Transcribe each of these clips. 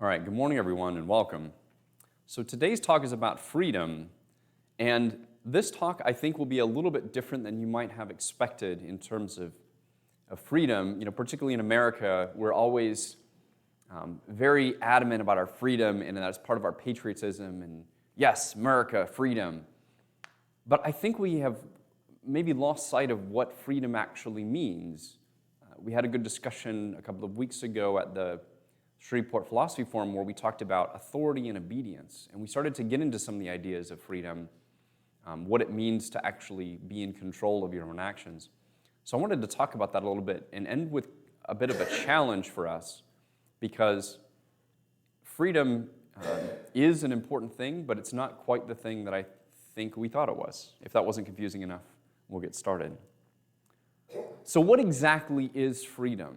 All right, good morning, everyone, and welcome. So today's talk is about freedom, and this talk, I think, will be a little bit different than you might have expected in terms of freedom. Particularly in America, we're always very adamant about our freedom, and that's part of our patriotism, and yes, America, freedom. But I think we have maybe lost sight of what freedom actually means. We had a good discussion a couple of weeks ago at the Shreveport Philosophy Forum where we talked about authority and obedience, and we started to get into some of the ideas of freedom, what it means to actually be in control of your own actions. So I wanted to talk about that a little bit and end with a bit of a challenge for us, because freedom is an important thing, but it's not quite the thing that I think we thought it was. If that wasn't confusing enough, we'll get started. So what exactly is freedom?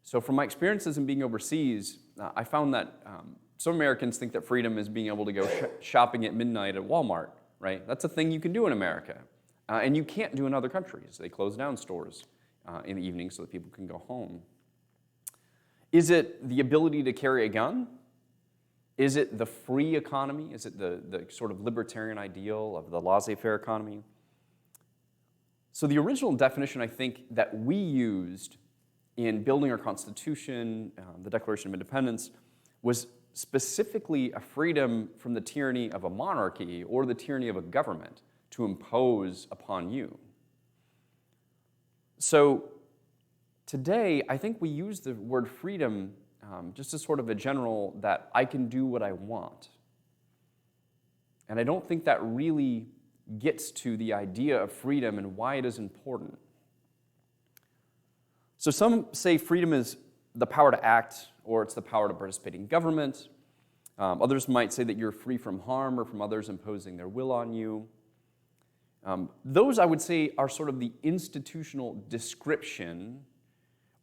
So from my experiences in being overseas, I found that some Americans think that freedom is being able to go shopping at midnight at Walmart, right? That's a thing you can do in America, and you can't do in other countries. They close down stores in the evening so that people can go home. Is it the ability to carry a gun? Is it the free economy? Is it the sort of libertarian ideal of the laissez-faire economy? So the original definition, I think, that we used in building our Constitution, the Declaration of Independence, was specifically a freedom from the tyranny of a monarchy or the tyranny of a government to impose upon you. So today, I think we use the word freedom just as sort of a general that I can do what I want. And I don't think that really gets to the idea of freedom and why it is important. So some say freedom is the power to act, or it's the power to participate in government. Others might say that you're free from harm or from others imposing their will on you. Those, I would say, are sort of the institutional description,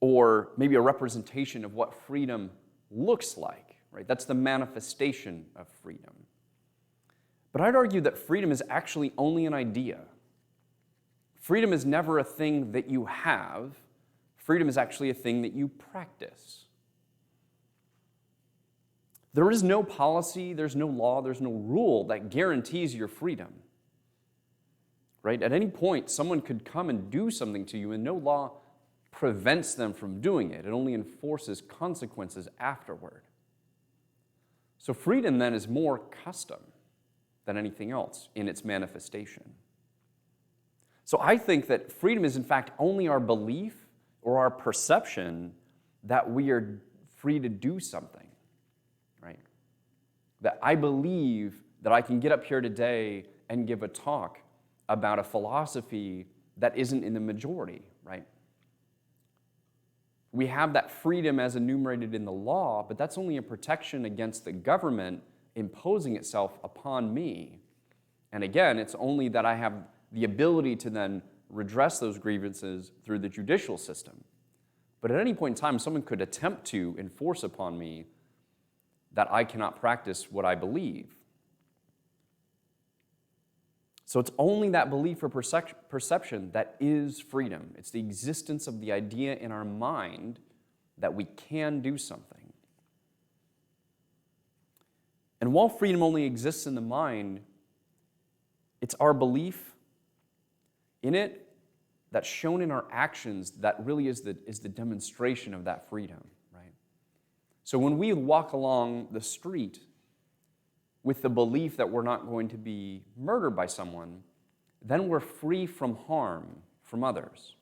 or maybe a representation of what freedom looks like, right? That's the manifestation of freedom. But I'd argue that freedom is actually only an idea. Freedom is never a thing that you have. Freedom is actually a thing that you practice. There is no policy, there's no law, there's no rule that guarantees your freedom. Right? At any point, someone could come and do something to you, and no law prevents them from doing it. It only enforces consequences afterward. So freedom then is more custom than anything else in its manifestation. So I think that freedom is in fact only our belief or our perception that we are free to do something, right? That I believe that I can get up here today and give a talk about a philosophy that isn't in the majority, right? We have that freedom as enumerated in the law, but that's only a protection against the government imposing itself upon me. And again, it's only that I have the ability to then redress those grievances through the judicial system. But at any point in time, someone could attempt to enforce upon me that I cannot practice what I believe. So it's only that belief or perception that is freedom. It's the existence of the idea in our mind that we can do something. And while freedom only exists in the mind, it's our belief in it that's shown in our actions that really is the demonstration of that freedom, right? So when we walk along the street with the belief that we're not going to be murdered by someone, then we're free from harm from others.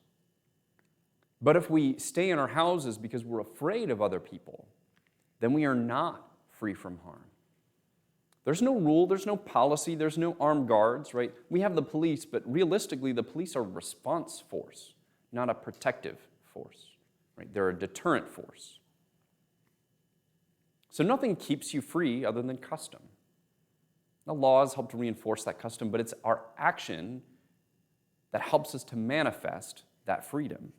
But if we stay in our houses because we're afraid of other people, then we are not free from harm. There's no rule, there's no policy, there's no armed guards, right? We have the police, but realistically, the police are a response force, not a protective force, right? They're a deterrent force. So nothing keeps you free other than custom. The laws help to reinforce that custom, but it's our action that helps us to manifest that freedom.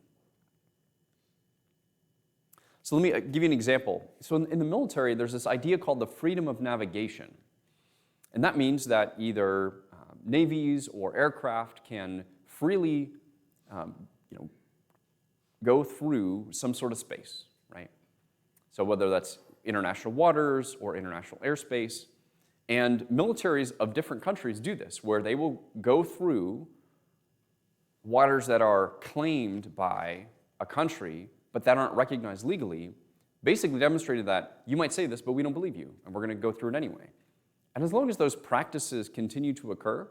So let me give you an example. So in the military, there's this idea called the freedom of navigation. And that means that either navies or aircraft can freely go through some sort of space, right? So whether that's international waters or international airspace. And militaries of different countries do this, where they will go through waters that are claimed by a country, but that aren't recognized legally, basically demonstrated that you might say this, but we don't believe you, and we're going to go through it anyway. And as long as those practices continue to occur,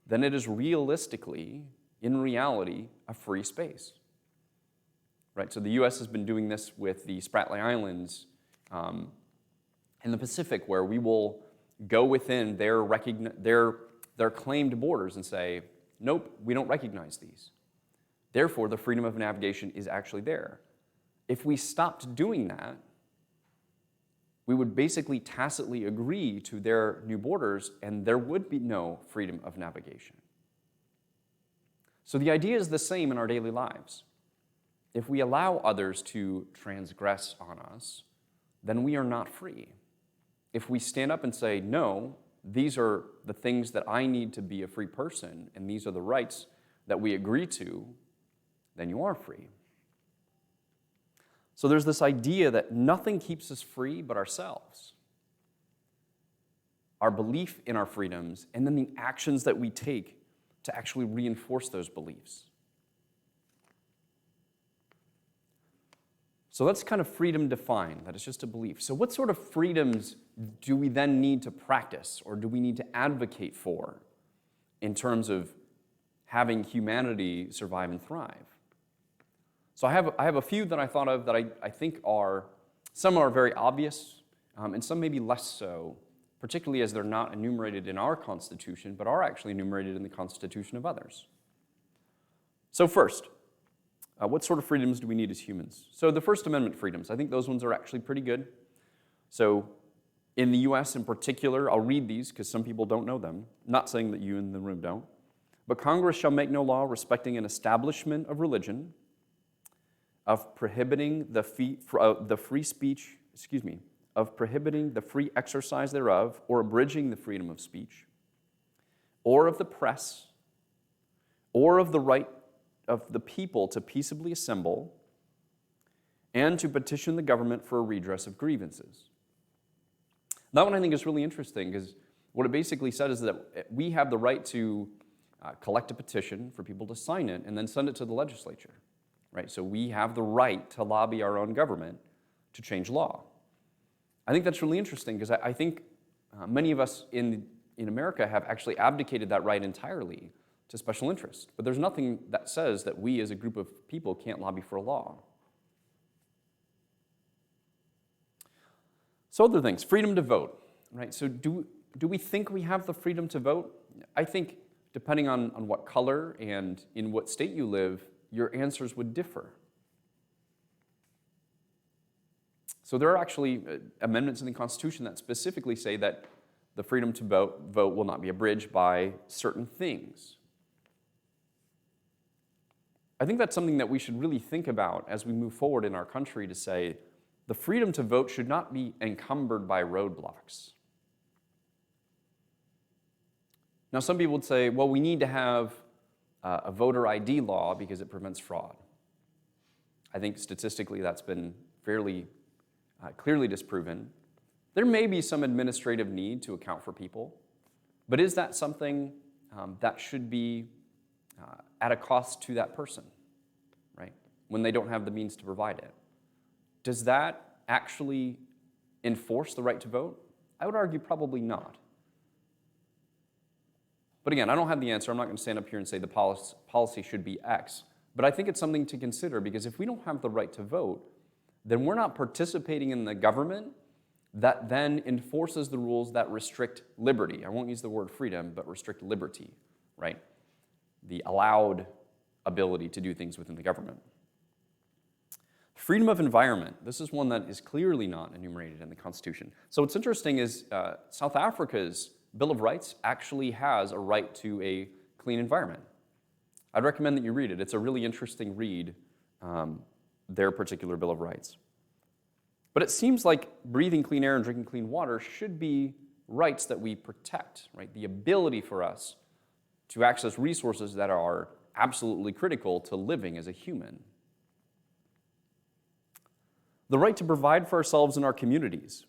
then it is realistically, in reality, a free space. Right? So the U.S. has been doing this with the Spratly Islands in the Pacific, where we will go within their claimed borders and say, nope, we don't recognize these. Therefore, the freedom of navigation is actually there. If we stopped doing that, we would basically tacitly agree to their new borders, and there would be no freedom of navigation. So the idea is the same in our daily lives. If we allow others to transgress on us, then we are not free. If we stand up and say, no, these are the things that I need to be a free person, and these are the rights that we agree to, then you are free. So there's this idea that nothing keeps us free but ourselves, our belief in our freedoms, and then the actions that we take to actually reinforce those beliefs. So that's kind of freedom defined, that it's just a belief. So what sort of freedoms do we then need to practice, or do we need to advocate for in terms of having humanity survive and thrive? So I have a few that I thought of that I think some are very obvious, and some maybe less so, particularly as they're not enumerated in our Constitution, but are actually enumerated in the Constitution of others. So first, what sort of freedoms do we need as humans? So the First Amendment freedoms, I think those ones are actually pretty good. So in the U.S. in particular, I'll read these because some people don't know them, not saying that you in the room don't. But Congress shall make no law respecting an establishment of religion, of prohibiting the free speech, of prohibiting the free exercise thereof, or abridging the freedom of speech, or of the press, or of the right of the people to peaceably assemble, and to petition the government for a redress of grievances. That one I think is really interesting, because what it basically said is that we have the right to collect a petition for people to sign it and then send it to the legislature. Right? So we have the right to lobby our own government to change law. I think that's really interesting, because I think many of us in America have actually abdicated that right entirely to special interests. But there's nothing that says that we as a group of people can't lobby for a law. So other things, freedom to vote. Right? So do we think we have the freedom to vote? I think depending on what color and in what state you live, your answers would differ. So there are actually amendments in the Constitution that specifically say that the freedom to vote will not be abridged by certain things. I think that's something that we should really think about as we move forward in our country, to say the freedom to vote should not be encumbered by roadblocks. Now, some people would say, well, we need to have a voter ID law because it prevents fraud. I think statistically that's been fairly clearly disproven. There may be some administrative need to account for people, but is that something that should be at a cost to that person, right? When they don't have the means to provide it. Does that actually enforce the right to vote? I would argue probably not. But again, I don't have the answer. I'm not going to stand up here and say the policy should be X. But I think it's something to consider, because if we don't have the right to vote, then we're not participating in the government that then enforces the rules that restrict liberty. I won't use the word freedom, but restrict liberty, right? The allowed ability to do things within the government. Freedom of environment. This is one that is clearly not enumerated in the Constitution. So what's interesting is South Africa's Bill of Rights actually has a right to a clean environment. I'd recommend that you read it. It's a really interesting read, their particular Bill of Rights. But it seems like breathing clean air and drinking clean water should be rights that we protect, right? The ability for us to access resources that are absolutely critical to living as a human. the right to provide for ourselves and our communities.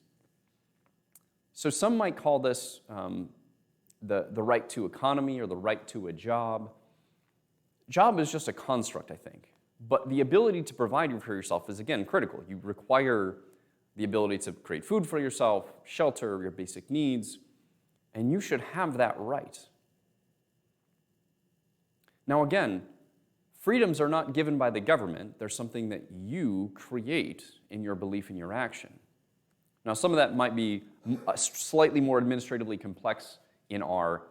So some might call this the right to economy or the right to a job. Job is just a construct, I think. But the ability to provide for yourself is, again, critical. You require the ability to create food for yourself, shelter, your basic needs, and you should have that right. Now, again, freedoms are not given by the government. They're something that you create in your belief and your action. Now, some of that might be slightly more administratively complex in our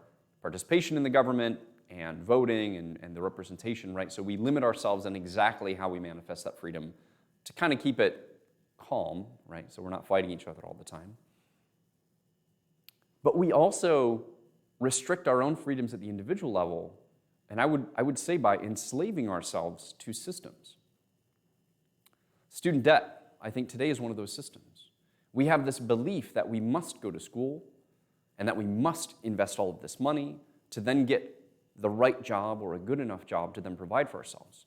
participation in the government and voting and the representation, right? So we limit ourselves in exactly how we manifest that freedom to kind of keep it calm, right? So we're not fighting each other all the time. But we also restrict our own freedoms at the individual level, and I would say by enslaving ourselves to systems. Student debt, I think today is one of those systems. We have this belief that we must go to school and that we must invest all of this money to then get the right job or a good enough job to then provide for ourselves.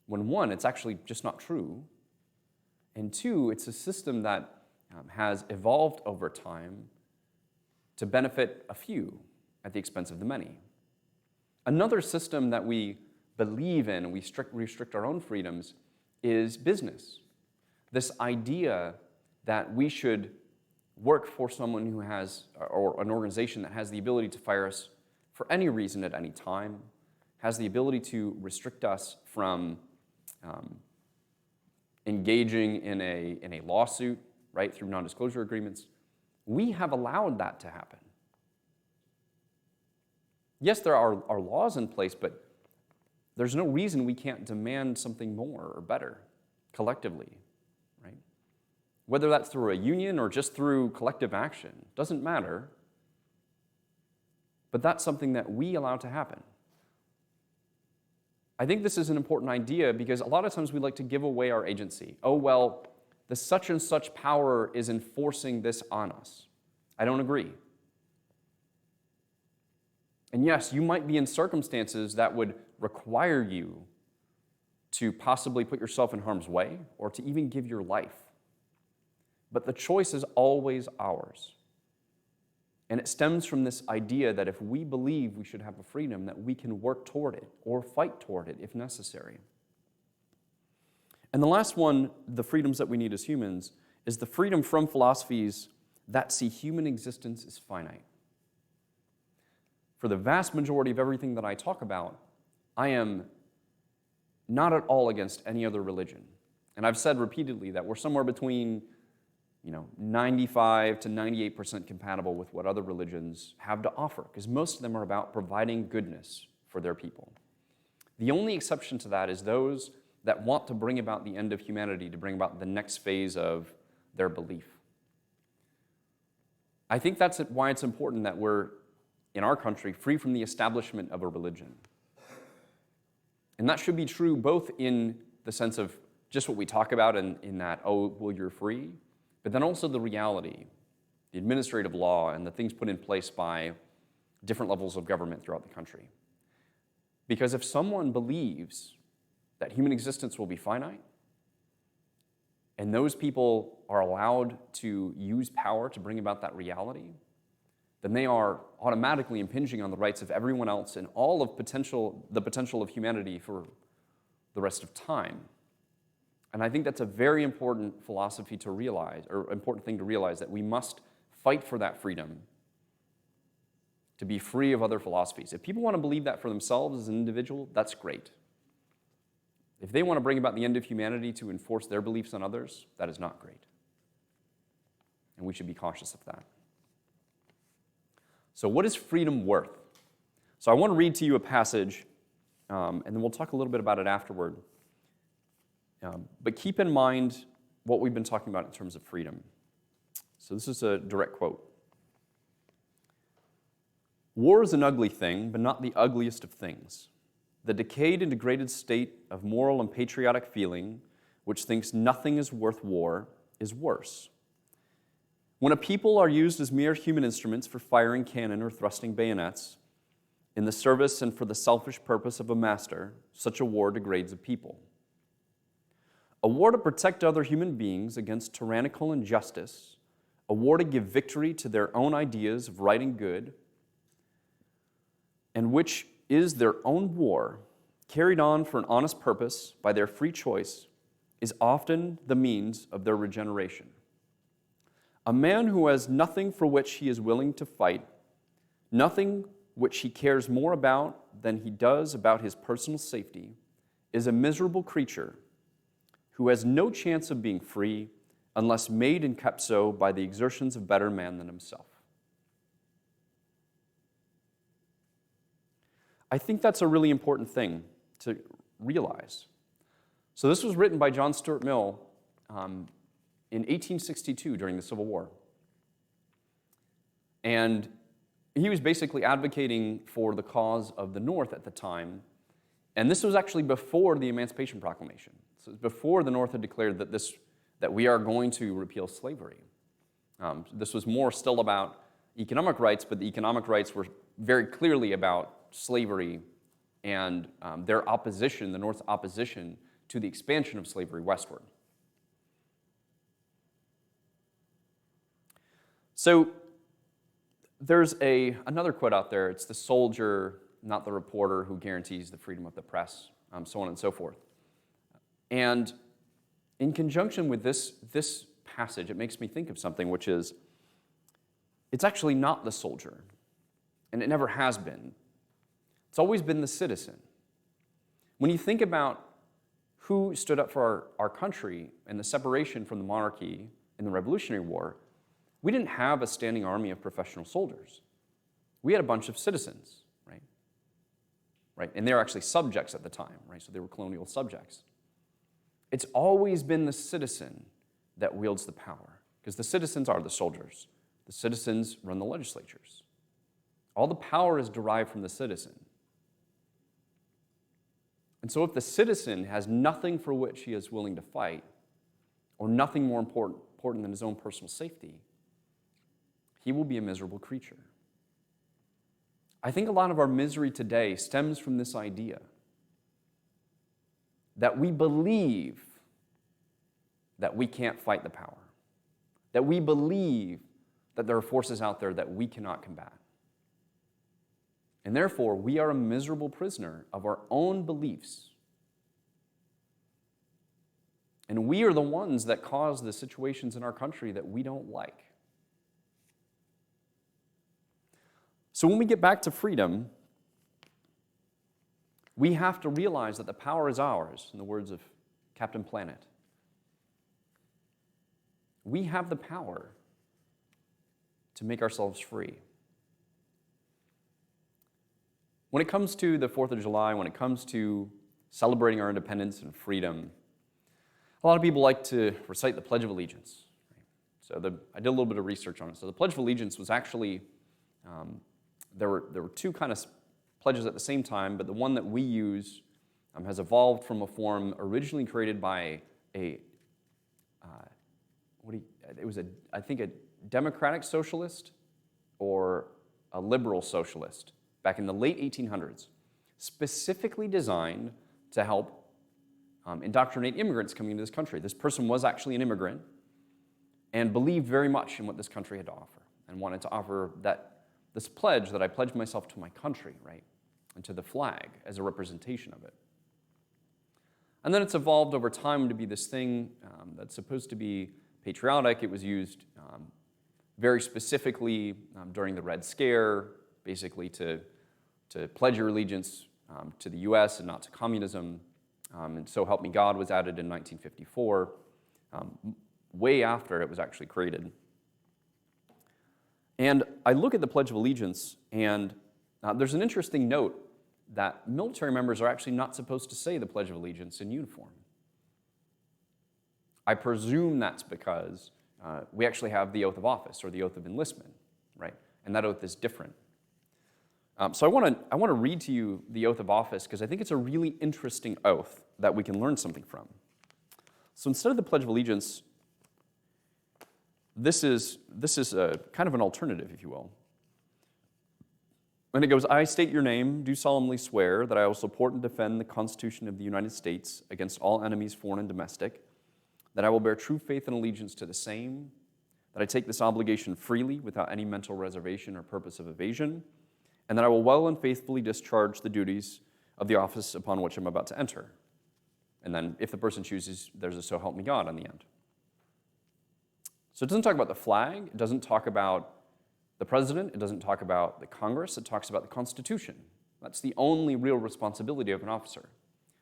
When one, it's actually just not true. And two, it's a system that has evolved over time to benefit a few at the expense of the many. Another system that we believe in and we restrict our own freedoms is business. This idea that we should work for someone who has, or an organization that has the ability to fire us for any reason at any time, has the ability to restrict us from engaging in a lawsuit, right, through non-disclosure agreements. We have allowed that to happen. Yes, there are laws in place, but there's no reason we can't demand something more or better collectively, right? Whether that's through a union or just through collective action, doesn't matter. But that's something that we allow to happen. I think this is an important idea because a lot of times we like to give away our agency. Oh, well, the such and such power is enforcing this on us. I don't agree. And yes, you might be in circumstances that would require you to possibly put yourself in harm's way or to even give your life. But the choice is always ours. And it stems from this idea that if we believe we should have a freedom, that we can work toward it or fight toward it if necessary. And the last one, the freedoms that we need as humans, is the freedom from philosophies that see human existence as finite. For the vast majority of everything that I talk about, I am not at all against any other religion. And I've said repeatedly that we're somewhere between 95 to 98% compatible with what other religions have to offer, because most of them are about providing goodness for their people. The only exception to that is those that want to bring about the end of humanity, to bring about the next phase of their belief. I think that's why it's important that we're, in our country, free from the establishment of a religion. And that should be true both in the sense of just what we talk about in that, oh, well, you're free, but then also the reality, the administrative law, and the things put in place by different levels of government throughout the country. Because if someone believes that human existence will be finite, and those people are allowed to use power to bring about that reality, then they are automatically impinging on the rights of everyone else and all of the potential of humanity for the rest of time. And I think that's a very important philosophy to realize, or important thing to realize, that we must fight for that freedom to be free of other philosophies. If people want to believe that for themselves as an individual, that's great. If they want to bring about the end of humanity to enforce their beliefs on others, that is not great. And we should be cautious of that. So what is freedom worth? So I want to read to you a passage, and then we'll talk a little bit about it afterward. But keep in mind what we've been talking about in terms of freedom. So this is a direct quote. War is an ugly thing, but not the ugliest of things. The decayed and degraded state of moral and patriotic feeling, which thinks nothing is worth war, is worse. When a people are used as mere human instruments for firing cannon or thrusting bayonets, in the service and for the selfish purpose of a master, such a war degrades a people. a war to protect other human beings against tyrannical injustice, a war to give victory to their own ideas of right and good, and which is their own war, carried on for an honest purpose by their free choice, is often the means of their regeneration. A man who has nothing for which he is willing to fight, nothing which he cares more about than he does about his personal safety, is a miserable creature who has no chance of being free unless made and kept so by the exertions of better man than himself. I think that's a really important thing to realize. So this was written by John Stuart Mill in 1862 during the Civil War. And he was basically advocating for the cause of the North at the time. And this was actually before the Emancipation Proclamation. So it was before the North had declared that we are going to repeal slavery. This was more still about economic rights, but the economic rights were very clearly about slavery and their opposition, the North's opposition to the expansion of slavery westward. So there's another quote out there. It's the soldier, not the reporter, who guarantees the freedom of the press, so on and so forth. And in conjunction with this passage, it makes me think of something, which is, it's actually not the soldier, and it never has been. It's always been the citizen. When you think about who stood up for our country and the separation from the monarchy in the Revolutionary War, we didn't have a standing army of professional soldiers. We had a bunch of citizens, right? Right? And they were actually subjects at the time, right? So they were colonial subjects. It's always been the citizen that wields the power, because the citizens are the soldiers. The citizens run the legislatures. All the power is derived from the citizen. And so if the citizen has nothing for which he is willing to fight, or nothing more important than his own personal safety, he will be a miserable creature. I think a lot of our misery today stems from this idea that we believe that we can't fight the power, that we believe that there are forces out there that we cannot combat. And therefore, we are a miserable prisoner of our own beliefs. And we are the ones that cause the situations in our country that we don't like. So when we get back to freedom, we have to realize that the power is ours, in the words of Captain Planet. We have the power to make ourselves free. When it comes to the 4th of July, when it comes to celebrating our independence and freedom, a lot of people like to recite the Pledge of Allegiance. So I did a little bit of research on it. So the Pledge of Allegiance was actually, there were two kind of pledges at the same time, but the one that we use has evolved from a form originally created by a democratic socialist or a liberal socialist back in the late 1800s, specifically designed to help indoctrinate immigrants coming into this country. This person was actually an immigrant and believed very much in what this country had to offer and wanted to offer this pledge that I pledge myself to my country, right, and to the flag as a representation of it. And then it's evolved over time to be this thing that's supposed to be patriotic. It was used very specifically during the Red Scare, basically to pledge your allegiance to the U.S. and not to communism. And So Help Me God was added in 1954, way after it was actually created. And I look at the Pledge of Allegiance, and there's an interesting note that military members are actually not supposed to say the Pledge of Allegiance in uniform. I presume that's because we actually have the oath of office, or the oath of enlistment, right? And that oath is different. So I want to read to you the oath of office, because I think it's a really interesting oath that we can learn something from. So instead of the Pledge of Allegiance, this is a kind of an alternative, if you will. And it goes, I state your name, do solemnly swear that I will support and defend the Constitution of the United States against all enemies, foreign and domestic, that I will bear true faith and allegiance to the same, that I take this obligation freely without any mental reservation or purpose of evasion, and that I will well and faithfully discharge the duties of the office upon which I'm about to enter. And then if the person chooses, there's a so help me God on the end. So it doesn't talk about the flag, it doesn't talk about the president, it doesn't talk about the Congress, it talks about the Constitution. That's the only real responsibility of an officer.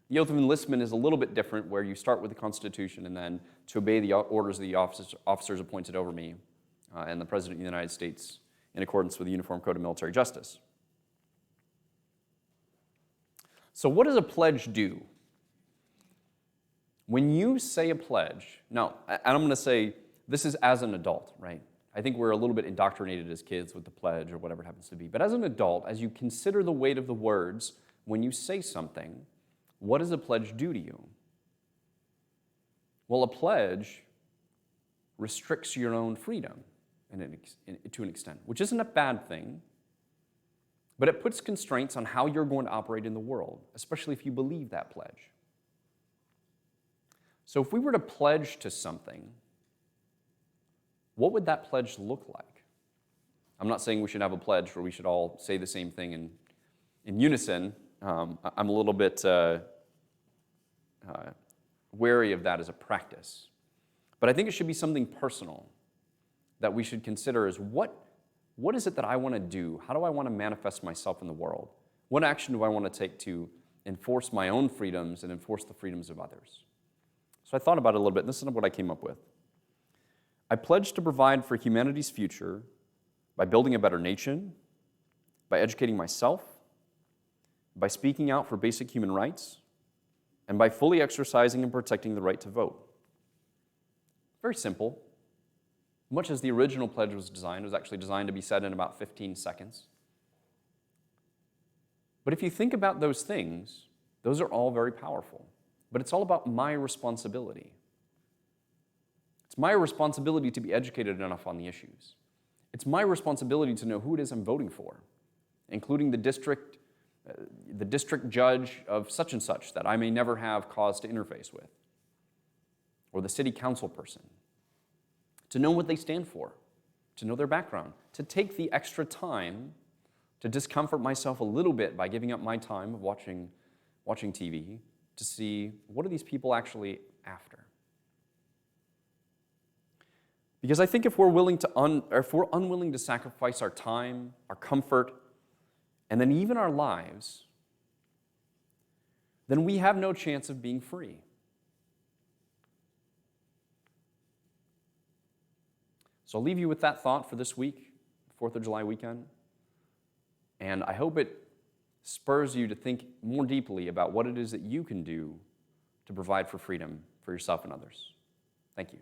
The oath of enlistment is a little bit different, where you start with the Constitution and then to obey the orders of the officers appointed over me and the President of the United States in accordance with the Uniform Code of Military Justice. So what does a pledge do? When you say a pledge, now, and I'm going to say this is as an adult, right? I think we're a little bit indoctrinated as kids with the pledge or whatever it happens to be. But as an adult, as you consider the weight of the words when you say something, what does a pledge do to you? Well, a pledge restricts your own freedom to an extent, which isn't a bad thing, but it puts constraints on how you're going to operate in the world, especially if you believe that pledge. So if we were to pledge to something, what would that pledge look like? I'm not saying we should have a pledge where we should all say the same thing in unison. I'm a little bit wary of that as a practice. But I think it should be something personal that we should consider as what is it that I want to do? How do I want to manifest myself in the world? What action do I want to take to enforce my own freedoms and enforce the freedoms of others? So I thought about it a little bit, and this is what I came up with. I pledge to provide for humanity's future by building a better nation, by educating myself, by speaking out for basic human rights, and by fully exercising and protecting the right to vote. Very simple. Much as the original pledge was designed, it was actually designed to be said in about 15 seconds. But if you think about those things, those are all very powerful. But it's all about my responsibility. It's my responsibility to be educated enough on the issues. It's my responsibility to know who it is I'm voting for, including the district judge of such and such that I may never have cause to interface with, or the city council person, to know what they stand for, to know their background, to take the extra time to discomfort myself a little bit by giving up my time of watching TV to see what are these people actually after. Because I think if we're unwilling to sacrifice our time, our comfort, and then even our lives, then we have no chance of being free. So I'll leave you with that thought for this week, 4th of July weekend. And I hope it spurs you to think more deeply about what it is that you can do to provide for freedom for yourself and others. Thank you.